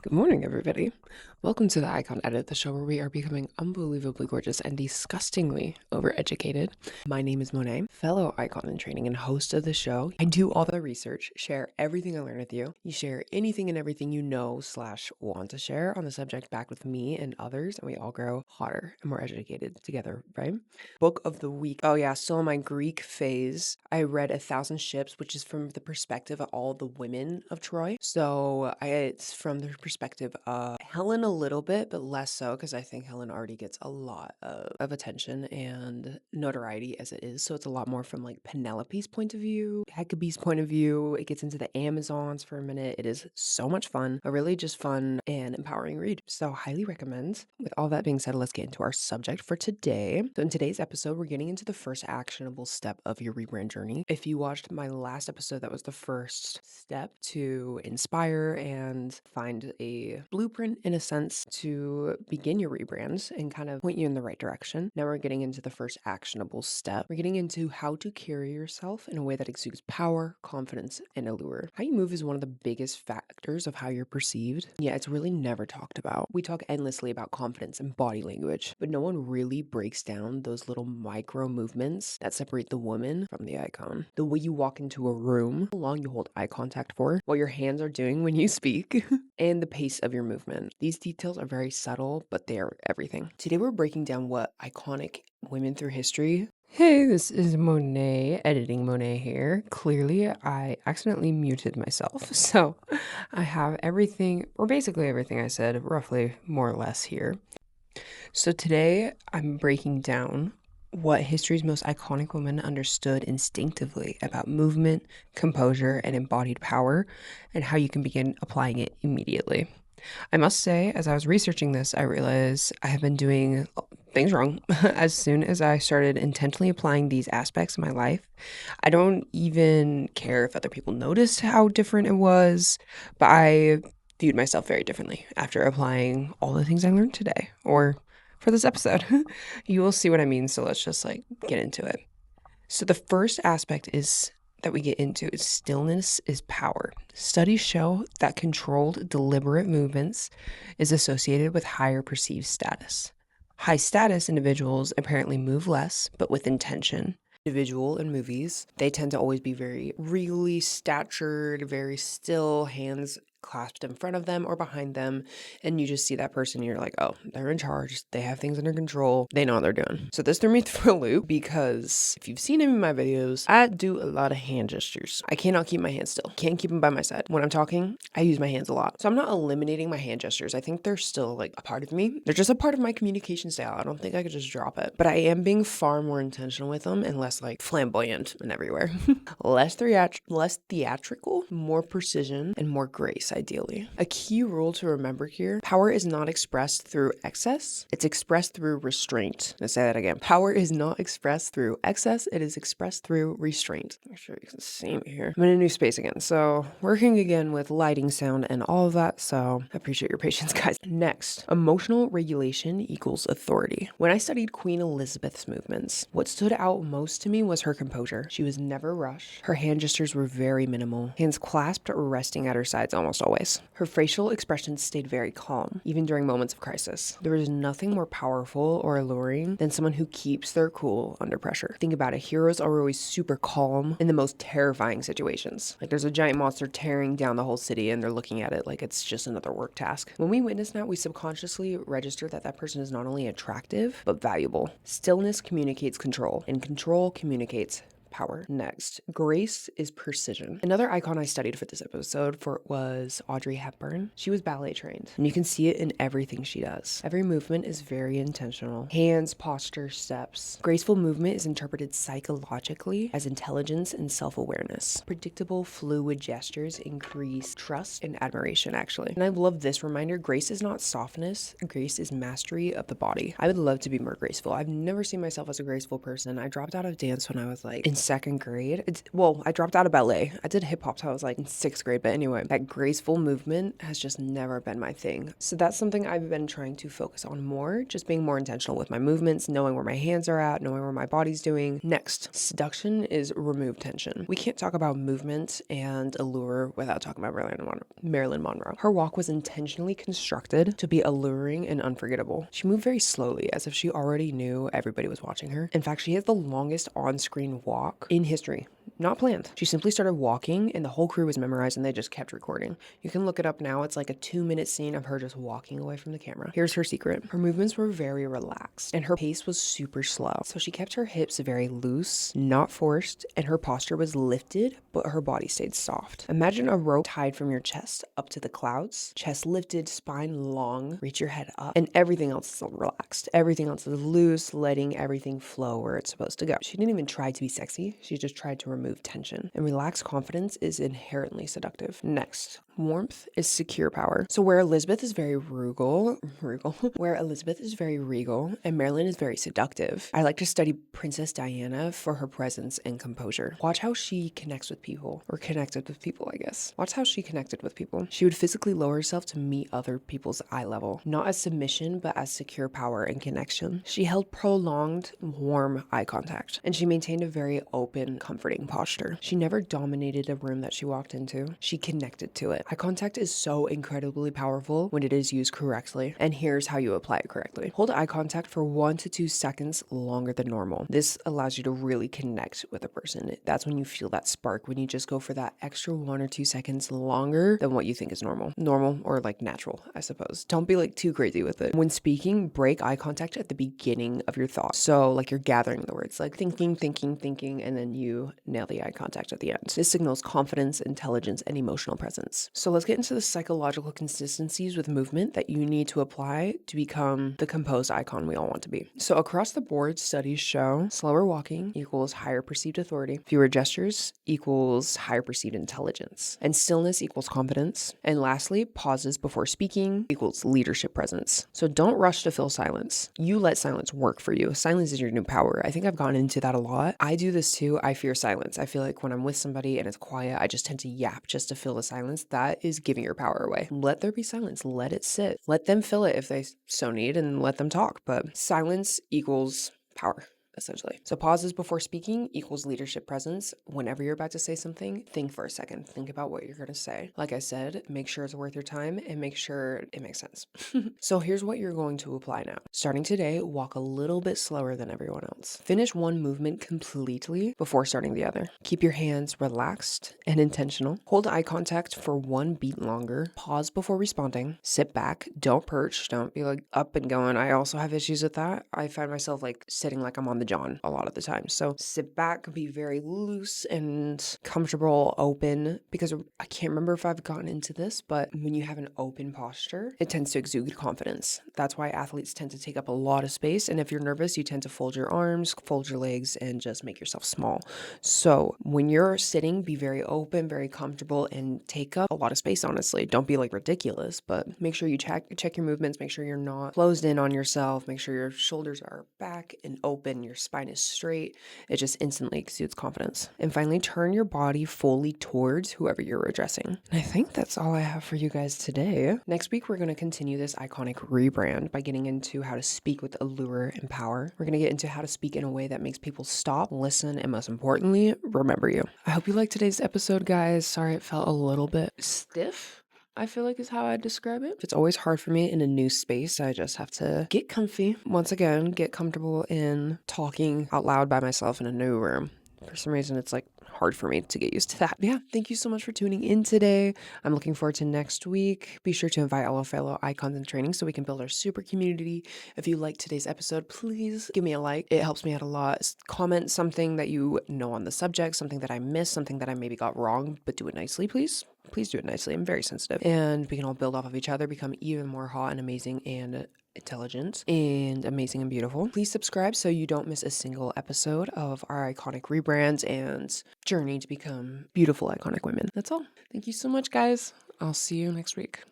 Good morning, everybody. Welcome to the Icon Edit, the show where we are becoming unbelievably gorgeous and disgustingly overeducated. My name is Monet, fellow icon in training and host of the show. I do all the research, share everything I learn with you. You share anything and everything you know/want to share on the subject back with me and others, and we all grow hotter and more educated together, right? Book of the week. Oh yeah, still in my Greek phase. I read 1,000 Ships, which is from the perspective of all the women of Troy. So it's from the perspective of Helen a little bit, but less so because I think Helen already gets a lot of attention and notoriety as it is. So it's a lot more from like Penelope's point of view, Hecabe's point of view. It gets into the Amazons for a minute. It is so much fun, a really just fun and empowering read. So highly recommend. With all that being said, let's get into our subject for today. So in today's episode, we're getting into the first actionable step of your rebrand journey. If you watched my last episode, that was the first step to inspire and find a blueprint, in a sense, to begin your rebrands and kind of point you in the right direction. Now we're getting into the first actionable step. We're getting into how to carry yourself in a way that exudes power, confidence, and allure. How you move is one of the biggest factors of how you're perceived. Yeah, it's really never talked about. We talk endlessly about confidence and body language, but no one really breaks down those little micro movements that separate the woman from the icon. The way you walk into a room, how long you hold eye contact for, what your hands are doing when you speak, and the pace of your movement. These details are very subtle, but they are everything. Today we're breaking down what iconic women through history. Hey, this is Monet, editing Monet here. Clearly, I accidentally muted myself, so I have everything, or basically everything I said, roughly more or less here. So today I'm breaking down what history's most iconic women understood instinctively about movement, composure, and embodied power, and how you can begin applying it immediately. I must say, as I was researching this, I realized I have been doing things wrong. As soon as I started intentionally applying these aspects of my life, I don't even care if other people noticed how different it was, but I viewed myself very differently after applying all the things I learned today, or for this episode. You will see what I mean, so let's just get into it. So the first aspect is that we get into is stillness is power. Studies show that controlled, deliberate movements is associated with higher perceived status. High status individuals apparently move less, but with intention. Individual in movies, they tend to always be very really statured, very still, hands clasped in front of them or behind them, and you just see that person and you're like, oh, they're in charge, they have things under control, they know what they're doing. So this threw me for a loop because if you've seen any of my videos, I do a lot of hand gestures. I cannot keep my hands still, can't keep them by my side. When I'm talking, I use my hands a lot. So I'm not eliminating my hand gestures. I think they're still a part of me. They're just a part of my communication style. I don't think I could just drop it, but I am being far more intentional with them and less flamboyant and everywhere. less theatrical, more precision, and more grace, ideally. A key rule to remember here: power is not expressed through excess, it's expressed through restraint. Let's say that again. Power is not expressed through excess, it is expressed through restraint. Make sure you can see me here. I'm in a new space again, so working again with lighting, sound, and all of that, so I appreciate your patience, guys. Next, emotional regulation equals authority. When I studied Queen Elizabeth's movements, what stood out most to me was her composure. She was never rushed. Her hand gestures were very minimal, hands clasped or resting at her sides almost always. Her facial expressions stayed very calm, even during moments of crisis. There is nothing more powerful or alluring than someone who keeps their cool under pressure. Think about it, heroes are always super calm in the most terrifying situations. There's a giant monster tearing down the whole city and they're looking at it like it's just another work task. When we witness that, we subconsciously register that that person is not only attractive, but valuable. Stillness communicates control, and control communicates power. Next, grace is precision. Another icon I studied for this episode was Audrey Hepburn. She was ballet trained, and you can see it in everything she does. Every movement is very intentional. Hands, posture, steps. Graceful movement is interpreted psychologically as intelligence and self-awareness. Predictable, fluid gestures increase trust and admiration, actually. And I love this reminder: grace is not softness, grace is mastery of the body. I would love to be more graceful. I've never seen myself as a graceful person. I dropped out of dance when I was in 2nd grade. I dropped out of ballet. I did hip hop till I was like in 6th grade, but anyway, that graceful movement has just never been my thing. So that's something I've been trying to focus on more, just being more intentional with my movements, knowing where my hands are at, knowing where my body's doing. Next, seduction is remove tension. We can't talk about movement and allure without talking about Marilyn Monroe. Her walk was intentionally constructed to be alluring and unforgettable. She moved very slowly, as if she already knew everybody was watching her. In fact, she has the longest on-screen walk in history. Not planned. She simply started walking and the whole crew was memorized and they just kept recording. You can look it up now. It's like a 2-minute scene of her just walking away from the camera. Here's her secret. Her movements were very relaxed and her pace was super slow. So she kept her hips very loose, not forced, and her posture was lifted, but her body stayed soft. Imagine a rope tied from your chest up to the clouds, chest lifted, spine long, reach your head up, and everything else is relaxed. Everything else is loose, letting everything flow where it's supposed to go. She didn't even try to be sexy. She just tried to remove tension. And relaxed confidence is inherently seductive. Next, warmth is secure power. So where Elizabeth is very where Elizabeth is very regal and Marilyn is very seductive, I like to study Princess Diana for her presence and composure. Watch how she connected with people, I guess. Watch how she connected with people. She would physically lower herself to meet other people's eye level, not as submission, but as secure power and connection. She held prolonged, warm eye contact, and she maintained a very open, comforting posture. She never dominated a room that she walked into. She connected to it. Eye contact is so incredibly powerful when it is used correctly, and here's how you apply it correctly. Hold eye contact for 1 to 2 seconds longer than normal. This allows you to really connect with a person. That's when you feel that spark, when you just go for that extra 1 or 2 seconds longer than what you think is normal. Normal or like natural, I suppose. Don't be like too crazy with it. When speaking, break eye contact at the beginning of your thought. So like you're gathering the words, like thinking, and then you nail the eye contact at the end. This signals confidence, intelligence, and emotional presence. So let's get into the psychological consistencies with movement that you need to apply to become the composed icon we all want to be. So across the board, studies show slower walking equals higher perceived authority, fewer gestures equals higher perceived intelligence, and stillness equals confidence. And lastly, pauses before speaking equals leadership presence. So don't rush to fill silence. You let silence work for you. Silence is your new power. I think I've gone into that a lot. I do this too. I fear silence. I feel like when I'm with somebody and it's quiet, I just tend to yap just to fill the silence. That is giving your power away. Let there be silence. Let it sit. Let them fill it if they so need and let them talk. But silence equals power, essentially. So pauses before speaking equals leadership presence. Whenever you're about to say something, think for a second. Think about what you're going to say. Like I said, make sure it's worth your time and make sure it makes sense. So here's what you're going to apply now. Starting today, walk a little bit slower than everyone else. Finish one movement completely before starting the other. Keep your hands relaxed and intentional. Hold eye contact for 1 beat longer. Pause before responding. Sit back. Don't perch. Don't be like up and going. I also have issues with that. I find myself like sitting like I'm on the John a lot of the time. So sit back, be very loose and comfortable, open, because I can't remember if I've gotten into this, but when you have an open posture, it tends to exude confidence. That's why athletes tend to take up a lot of space. And if you're nervous, you tend to fold your arms, fold your legs, and just make yourself small. So when you're sitting, be very open, very comfortable, and take up a lot of space, honestly. Don't be like ridiculous, but make sure you check your movements, make sure you're not closed in on yourself, make sure your shoulders are back and open, your spine is straight. It just instantly exudes confidence. And finally, turn your body fully towards whoever you're addressing. And I think that's all I have for you guys today. Next week, we're going to continue this iconic rebrand by getting into how to speak with allure and power. We're going to get into how to speak in a way that makes people stop, listen, and most importantly, remember you. I hope you liked today's episode, guys. Sorry it felt a little bit stiff, I feel like is how I describe it. It's always hard for me in a new space. I just have to get comfy. Once again, get comfortable in talking out loud by myself in a new room. For some reason, it's like hard for me to get used to that. But yeah, thank you so much for tuning in today. I'm looking forward to next week. Be sure to invite all our fellow icons in training so we can build our super community. If you liked today's episode, please give me a like. It helps me out a lot. Comment something that you know on the subject, something that I missed, something that I maybe got wrong, but do it nicely, please. Please do it nicely. I'm very sensitive. And we can all build off of each other, become even more hot and amazing and intelligent and amazing and beautiful. Please subscribe so you don't miss a single episode of our iconic rebrands and journey to become beautiful, iconic women. That's all. Thank you so much, guys. I'll see you next week.